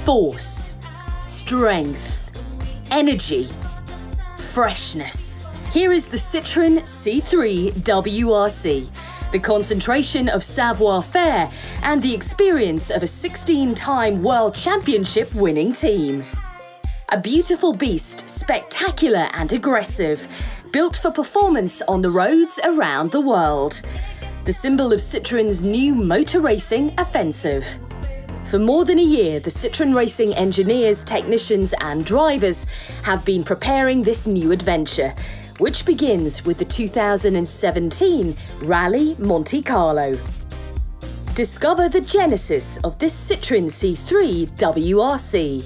Force, strength, energy, freshness. Here is the Citroën C3 WRC, the concentration of savoir-faire and the experience of a 16-time World Championship winning team. A beautiful beast, spectacular and aggressive, built for performance on the roads around the world. The symbol of Citroën's new motor racing offensive. For more than a year, the Citroën Racing engineers, technicians and drivers have been preparing this new adventure, which begins with the 2017 Rallye Monte-Carlo. Discover the genesis of this Citroën C3 WRC.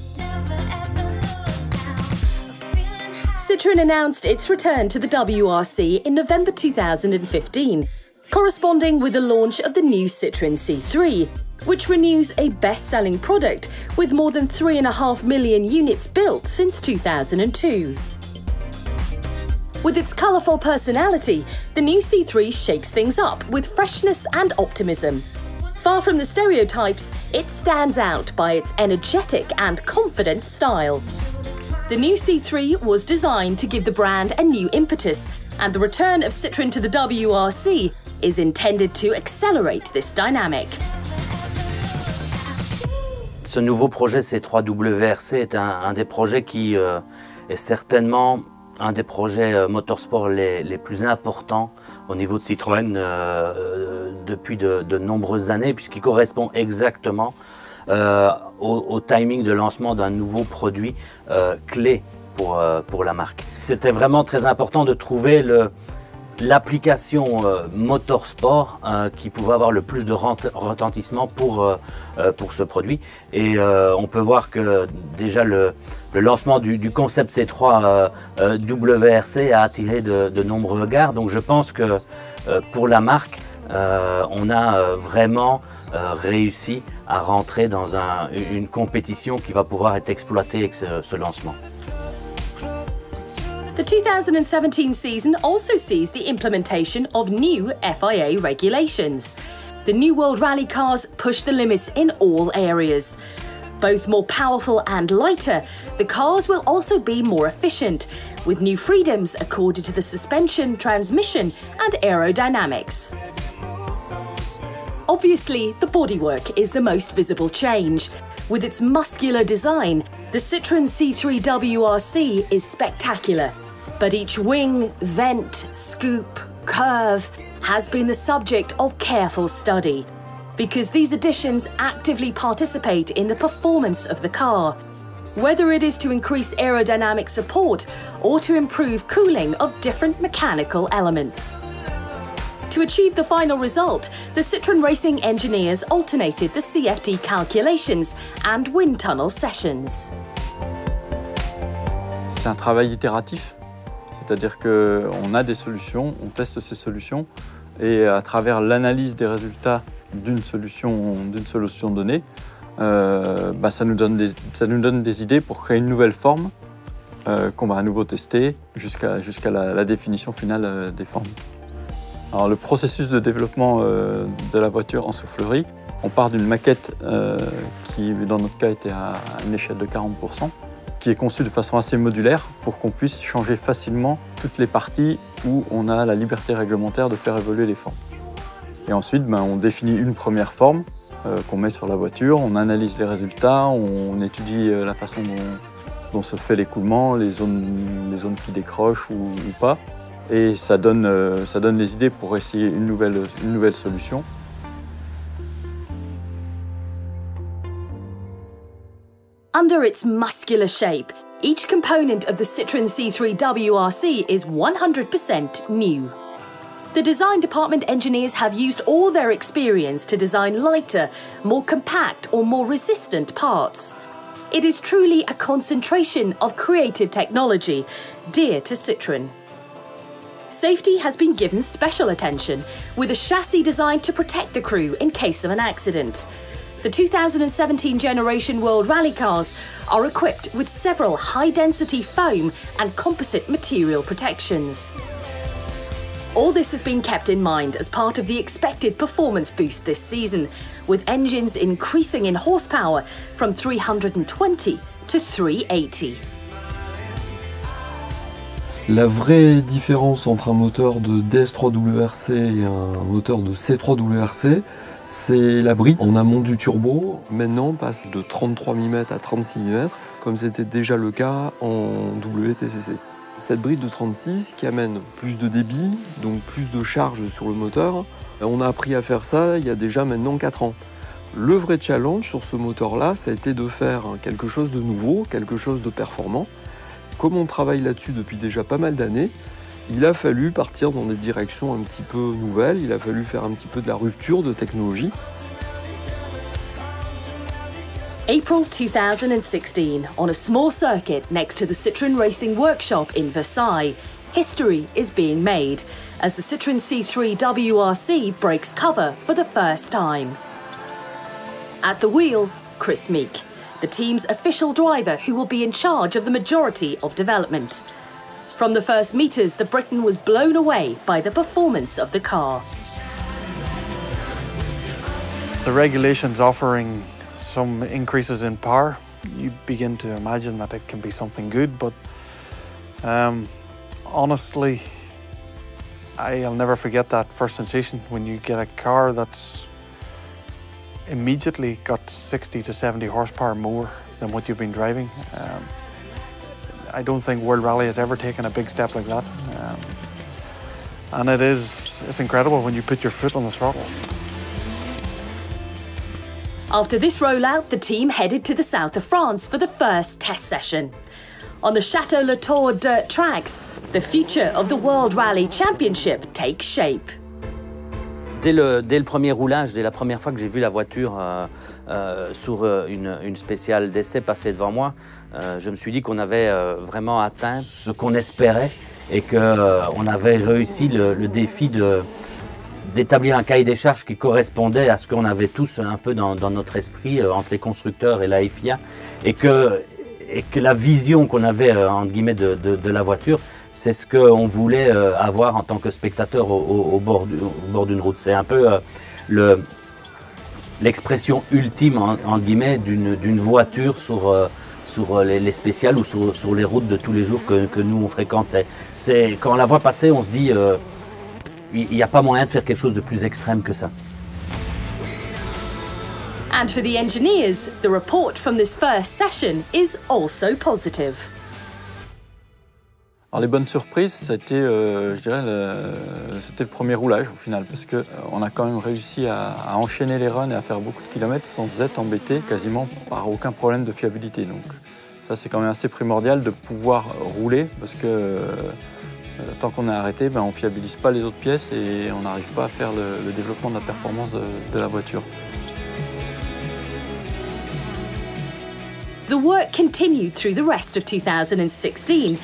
Citroën announced its return to the WRC in November 2015, corresponding with the launch of the new Citroën C3, which renews a best-selling product with more than 3.5 million units built since 2002. With its colourful personality, the new C3 shakes things up with freshness and optimism. Far from the stereotypes, it stands out by its energetic and confident style. The new C3 was designed to give the brand a new impetus, and the return of Citroën to the WRC is intended to accelerate this dynamic. Ce nouveau projet C3 WRC est un des projets qui est certainement un des projets motorsport les plus importants au niveau de Citroën depuis de nombreuses années, puisqu'il correspond exactement au timing de lancement d'un nouveau produit clé pour la marque. C'était vraiment très important de trouver l'application motorsport qui pouvait avoir le plus de retentissement pour ce produit. Et on peut voir que déjà le lancement du concept C3 WRC a attiré de nombreux regards. Donc je pense que pour la marque, on a vraiment réussi à rentrer dans une compétition qui va pouvoir être exploitée avec ce lancement. The 2017 season also sees the implementation of new FIA regulations. The new World Rally cars push the limits in all areas. Both more powerful and lighter, the cars will also be more efficient, with new freedoms accorded to the suspension, transmission and aerodynamics. Obviously, the bodywork is the most visible change. With its muscular design, the Citroën C3 WRC is spectacular. But each wing, vent, scoop, curve has been the subject of careful study, because these additions actively participate in the performance of the car, whether it is to increase aerodynamic support or to improve cooling of different mechanical elements. To achieve the final result, the Citroën Racing engineers alternated the CFD calculations and wind tunnel sessions. C'est un travail itératif, c'est-à-dire qu'on a des solutions, on teste ces solutions et à travers l'analyse des résultats d'une solution donnée, ça nous donne des idées pour créer une nouvelle forme qu'on va à nouveau tester jusqu'à la définition finale des formes. Alors, le processus de développement de la voiture en soufflerie, on part d'une maquette qui, dans notre cas, était à une échelle de 40%, qui est conçue de façon assez modulaire pour qu'on puisse changer facilement toutes les parties où on a la liberté réglementaire de faire évoluer les formes. Et ensuite, on définit une première forme qu'on met sur la voiture, on analyse les résultats, on étudie la façon dont se fait l'écoulement, les zones qui décrochent ou pas. Et ça donne les idées pour essayer une nouvelle solution. Under its muscular shape, each component of the Citroën C3 WRC is 100% new. The design department engineers have used all their experience to design lighter, more compact or more resistant parts. It is truly a concentration of creative technology, dear to Citroën. Safety has been given special attention, with a chassis designed to protect the crew in case of an accident. The 2017 generation World Rally cars are equipped with several high-density foam and composite material protections. All this has been kept in mind as part of the expected performance boost this season, with engines increasing in horsepower from 320 to 380. La vraie différence entre un moteur de DS3 WRC et un moteur de C3 WRC, c'est la bride en amont du turbo. Maintenant, passe de 33 mm à 36 mm, comme c'était déjà le cas en WTCC. Cette bride de 36 qui amène plus de débit, donc plus de charge sur le moteur. On a appris à faire ça il y a déjà maintenant 4 ans. Le vrai challenge sur ce moteur-là, ça a été de faire quelque chose de nouveau, quelque chose de performant. Comme on travaille là-dessus depuis déjà pas mal d'années, il a fallu partir dans des directions un petit peu nouvelles, il a fallu faire un petit peu de la rupture de technologie. April 2016, on a small circuit next to the Citroën Racing workshop in Versailles, history is being made as the Citroën C3 WRC breaks cover for the first time. At the wheel, Chris Meek, the team's official driver who will be in charge of the majority of development. From the first meters, the Briton was blown away by the performance of the car. The regulations offering some increases in power, you begin to imagine that it can be something good, but honestly, I'll never forget that first sensation when you get a car that's immediately got 60 to 70 horsepower more than what you've been driving. I don't think World Rally has ever taken a big step like that. And it's incredible when you put your foot on the throttle. After this rollout, the team headed to the south of France for the first test session. On the Château Le Tour dirt tracks, the future of the World Rally Championship takes shape. Dès le premier roulage, dès la première fois que j'ai vu la voiture sur une spéciale d'essai passer devant moi, je me suis dit qu'on avait vraiment atteint ce qu'on espérait et qu'on avait réussi le défi d'établir un cahier des charges qui correspondait à ce qu'on avait tous un peu dans notre esprit entre les constructeurs et la FIA et que la vision qu'on avait entre guillemets de la voiture, c'est ce qu'on voulait avoir en tant que spectateur au bord d'une route. C'est un peu l'expression ultime entre guillemets d'une voiture sur les spéciales ou sur les routes de tous les jours que nous on fréquente. Quand on la voit passer, on se dit il n'y a pas moyen de faire quelque chose de plus extrême que ça. And for the engineers, the report from this first session is also positive. Alors les bonnes surprises, c'était, je dirais, c'était le premier roulage au final, parce qu'on a quand même réussi à enchaîner les runs et à faire beaucoup de kilomètres sans être embêté quasiment par aucun problème de fiabilité. Donc ça c'est quand même assez primordial de pouvoir rouler, parce que tant qu'on est arrêté, on ne fiabilise pas les autres pièces et on n'arrive pas à faire le développement de la performance de la voiture. The work continued through the rest of 2016.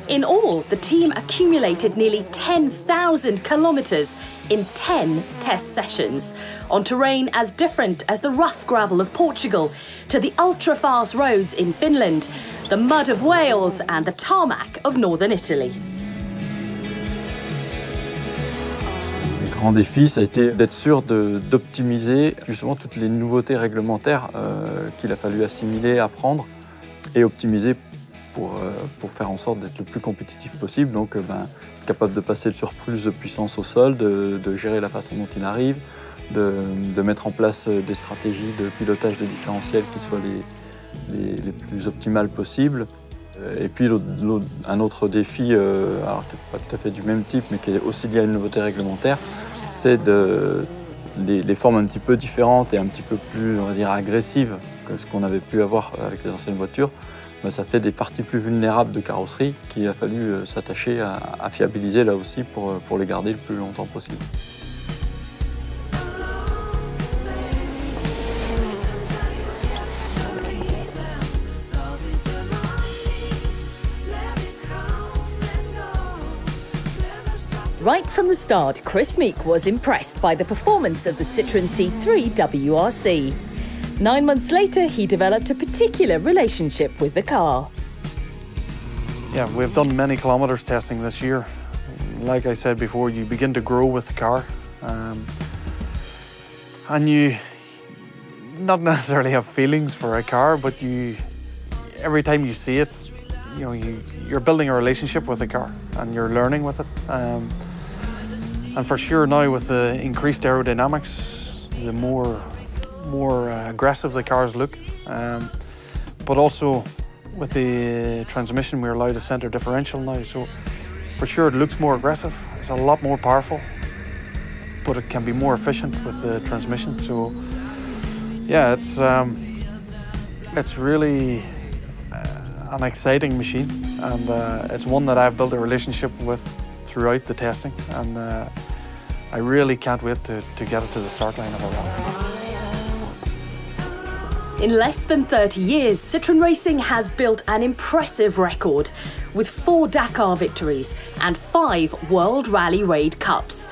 In all, the team accumulated nearly 10,000 kilometres in 10 test sessions on terrain as different as the rough gravel of Portugal to the ultra-fast roads in Finland, the mud of Wales and the tarmac of northern Italy. Le grand défi, ça a été d'être sûr d'optimiser justement toutes les nouveautés réglementaires qu'il a fallu assimiler, apprendre et optimiser pour faire en sorte d'être le plus compétitif possible. Donc capable de passer le surplus de puissance au sol, de gérer la façon dont il arrive, de mettre en place des stratégies de pilotage de différentiel qui soient les plus optimales possibles. Et puis un autre défi, alors qui n'est pas tout à fait du même type, mais qui est aussi lié à une nouveauté réglementaire, c'est les formes un petit peu différentes et un petit peu plus, on va dire, agressives que ce qu'on avait pu avoir avec les anciennes voitures. Ça fait des parties plus vulnérables de carrosserie qu'il a fallu s'attacher à fiabiliser là aussi pour les garder le plus longtemps possible. Right from the start, Chris Meek was impressed by the performance of the Citroën C3 WRC. 9 months later, he developed a particular relationship with the car. Yeah, we've done many kilometres testing this year. like I said before, you begin to grow with the car, and you not necessarily have feelings for a car, but every time you see it, you know, you're building a relationship with the car and you're learning with it. And for sure now, with the increased aerodynamics, the more aggressive the cars look. But also with the transmission, we're allowed a center differential now, so for sure it looks more aggressive. It's a lot more powerful, but it can be more efficient with the transmission. So yeah, it's really an exciting machine, and it's one that I've built a relationship with throughout the testing, and I really can't wait to get it to the start line of a rally. In less than 30 years, Citroën Racing has built an impressive record with 4 Dakar victories and 5 World Rally Raid Cups,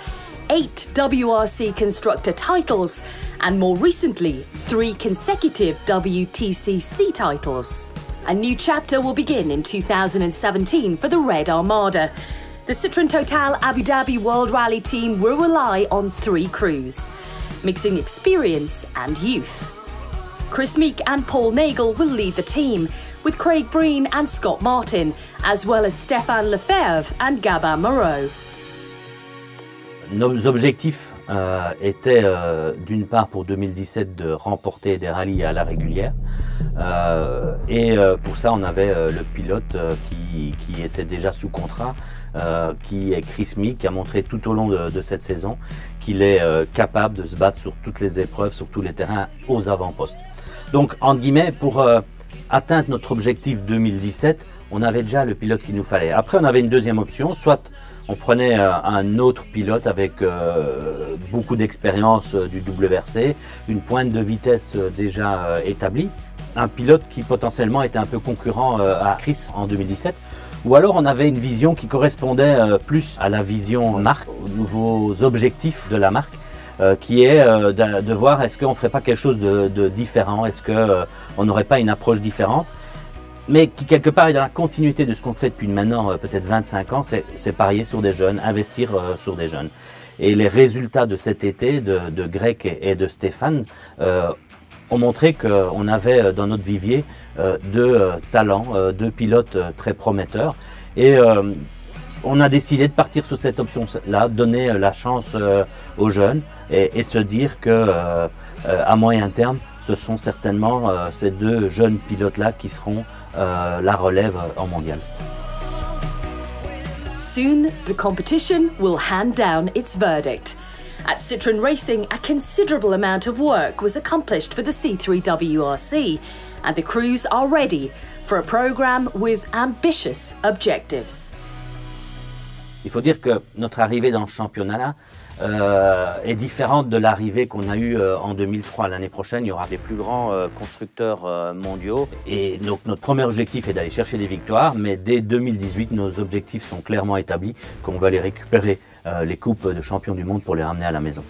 8 WRC constructor titles, and more recently, 3 consecutive WTCC titles. A new chapter will begin in 2017 for the Red Armada. The Citroën Total Abu Dhabi World Rally team will rely on 3 crews, mixing experience and youth. Chris Meek and Paul Nagel will lead the team, with Craig Breen and Scott Martin, as well as Stéphane Lefebvre and Gabin Moreau. Nos objectifs étaient d'une part pour 2017 de remporter des rallyes à la régulière, et pour ça on avait le pilote qui était déjà sous contrat, qui est Chris Meek, qui a montré tout au long de cette saison qu'il est capable de se battre sur toutes les épreuves, sur tous les terrains aux avant-postes. Donc entre guillemets, pour atteindre notre objectif 2017, on avait déjà le pilote qu'il nous fallait. Après on avait une deuxième option, soit on prenait un autre pilote avec beaucoup d'expérience du WRC, une pointe de vitesse déjà établie, un pilote qui potentiellement était un peu concurrent à Chris en 2017, ou alors on avait une vision qui correspondait plus à la vision marque, aux nouveaux objectifs de la marque, qui est de voir est-ce qu'on ne ferait pas quelque chose de différent, est-ce qu'on n'aurait pas une approche différente, mais qui quelque part est dans la continuité de ce qu'on fait depuis maintenant peut-être 25 ans, c'est parier sur des jeunes, investir sur des jeunes. Et les résultats de cet été de Greg et de Stéphane ont montré qu'on avait dans notre vivier 2 talents, 2 pilotes très prometteurs. Et on a décidé de partir sur cette option-là, donner la chance aux jeunes et se dire que à moyen terme, ce sont certainement ces 2 jeunes pilotes-là qui seront la relève en mondial. Soon, the competition will hand down its verdict. At Citroën Racing, a considerable amount of work was accomplished for the C3 WRC, and the crews are ready for a programme with ambitious objectives. Il faut dire que notre arrivée dans le championnat-là est différente de l'arrivée qu'on a eue en 2003. L'année prochaine, il y aura des plus grands constructeurs mondiaux. Et donc notre premier objectif est d'aller chercher des victoires, mais dès 2018, nos objectifs sont clairement établis, qu'on va aller récupérer les coupes de champions du monde pour les ramener à la maison.